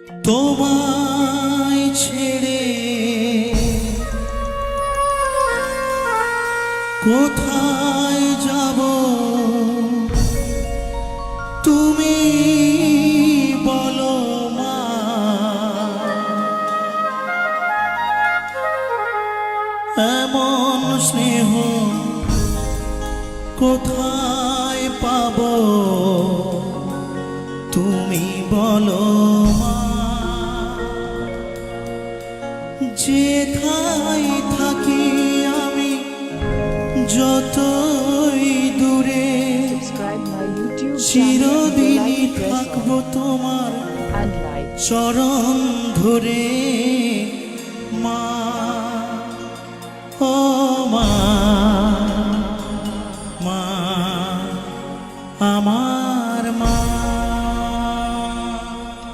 তোমায় ছেড়ে কোথায় যাব তুমি বলো মা। এমন স্নেহ কোথায় পাবো তুমি বলো মা। যেথায় থাকি আমি যতই দূরে চিরদিনই থাকবো তোমার চরণ ধরে মা। ও